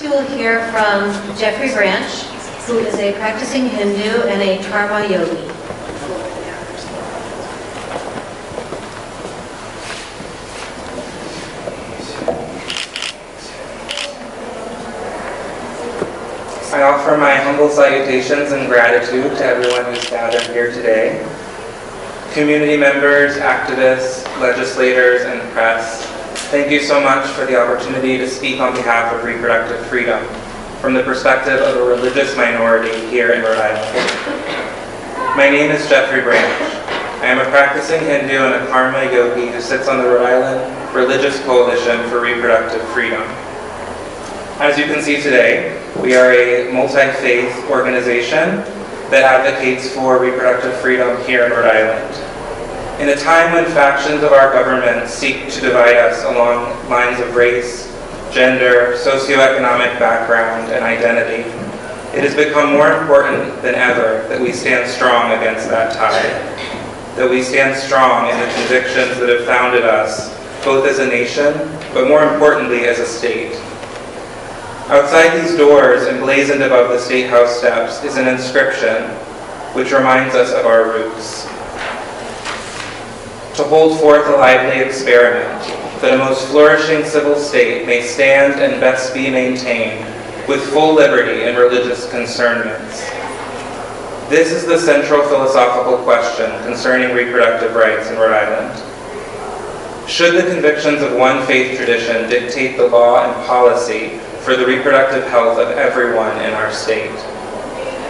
Next, we will hear from Jeffrey Branch, who is a practicing Hindu and a karma yogi. I offer my humble salutations and gratitude to everyone who's gathered here today. Community members, activists, legislators, and press, thank you so much for the opportunity to speak on behalf of reproductive freedom from the perspective of a religious minority here in Rhode Island. My name is Jeffrey Branch. I am a practicing Hindu and a karma yogi who sits on the Rhode Island Religious Coalition for Reproductive Freedom. As you can see today, we are a multi-faith organization that advocates for reproductive freedom here in Rhode Island. In a time when factions of our government seek to divide us along lines of race, gender, socioeconomic background, and identity, it has become more important than ever that we stand strong against that tide, that we stand strong in the convictions that have founded us, both as a nation, but more importantly as a state. Outside these doors, emblazoned above the State House steps, is an inscription which reminds us of our roots. To hold forth a lively experiment, that a most flourishing civil state may stand and best be maintained with full liberty in religious concernments. This is the central philosophical question concerning reproductive rights in Rhode Island. Should the convictions of one faith tradition dictate the law and policy for the reproductive health of everyone in our state?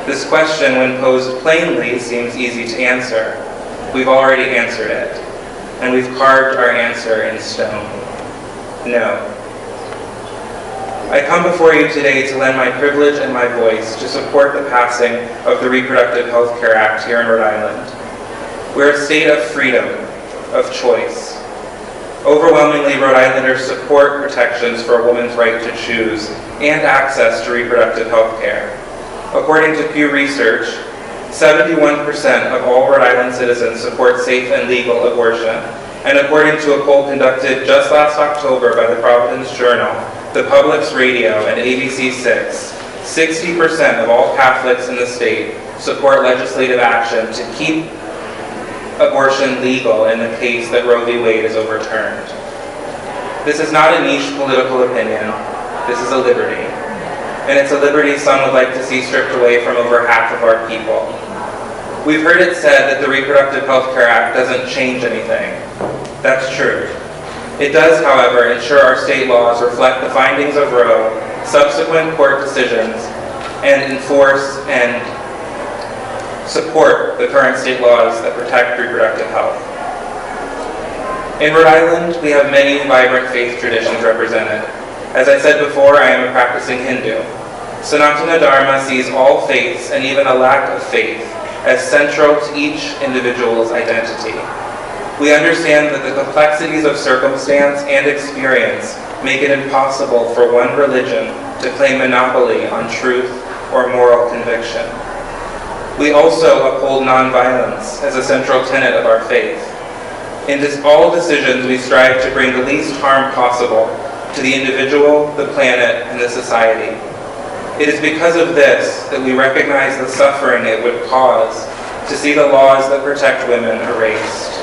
This question, when posed plainly, seems easy to answer. We've already answered it, and we've carved our answer in stone. No. I come before you today to lend my privilege and my voice to support the passing of the Reproductive Health Care Act here in Rhode Island. We're a state of freedom, of choice. Overwhelmingly, Rhode Islanders support protections for a woman's right to choose and access to reproductive health care. According to Pew Research, 71% of all Rhode Island citizens support safe and legal abortion. And according to a poll conducted just last October by the Providence Journal, the Public's Radio, and ABC6, 60% of all Catholics in the state support legislative action to keep abortion legal in the case that Roe v. Wade is overturned. This is not a niche political opinion. This is a liberty. And it's a liberty some would like to see stripped away from over half of our people. We've heard it said that the Reproductive Health Care Act doesn't change anything. That's true. It does, however, ensure our state laws reflect the findings of Roe, subsequent court decisions, and enforce and support the current state laws that protect reproductive health. In Rhode Island, we have many vibrant faith traditions represented. As I said before, I am a practicing Hindu. Sanatana Dharma sees all faiths, and even a lack of faith, as central to each individual's identity. We understand that the complexities of circumstance and experience make it impossible for one religion to claim monopoly on truth or moral conviction. We also uphold nonviolence as a central tenet of our faith. In all decisions, we strive to bring the least harm possible to the individual, the planet, and the society. It is because of this that we recognize the suffering it would cause to see the laws that protect women erased.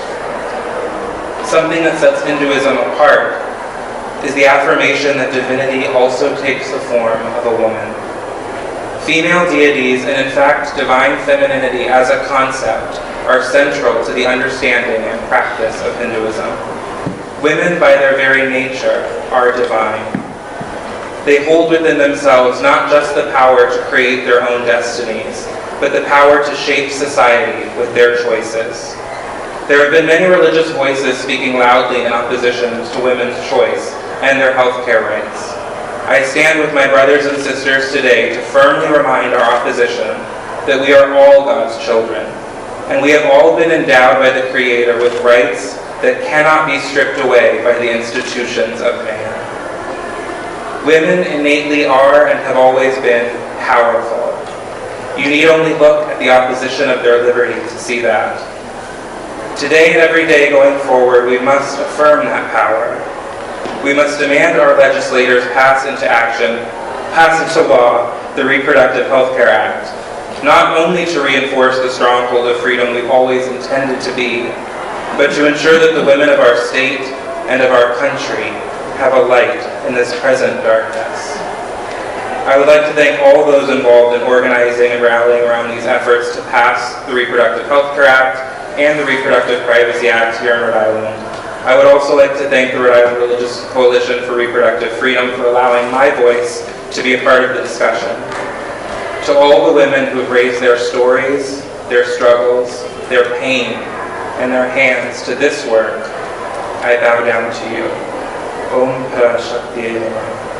Something that sets Hinduism apart is the affirmation that divinity also takes the form of a woman. Female deities, and in fact divine femininity as a concept, are central to the understanding and practice of Hinduism. Women, by their very nature, are divine. They hold within themselves not just the power to create their own destinies, but the power to shape society with their choices. There have been many religious voices speaking loudly in opposition to women's choice and their health care rights. I stand with my brothers and sisters today to firmly remind our opposition that we are all God's children, and we have all been endowed by the Creator with rights that cannot be stripped away by the institutions of man. Women innately are and have always been powerful. You need only look at the opposition of their liberty to see that. Today and every day going forward, we must affirm that power. We must demand our legislators pass into action pass into law the Reproductive Health Care Act, not only to reinforce the stronghold of freedom we've always intended to be, but to ensure that the women of our state and of our country have a light in this present darkness. I would like to thank all those involved in organizing and rallying around these efforts to pass the Reproductive Health Care Act and the Reproductive Privacy Act here in Rhode Island. I would also like to thank the Rhode Island Religious Coalition for Reproductive Freedom for allowing my voice to be a part of the discussion. To all the women who have raised their stories, their struggles, their pain, and their hands to this work, I bow down to you. Om Para Shakti Namaha.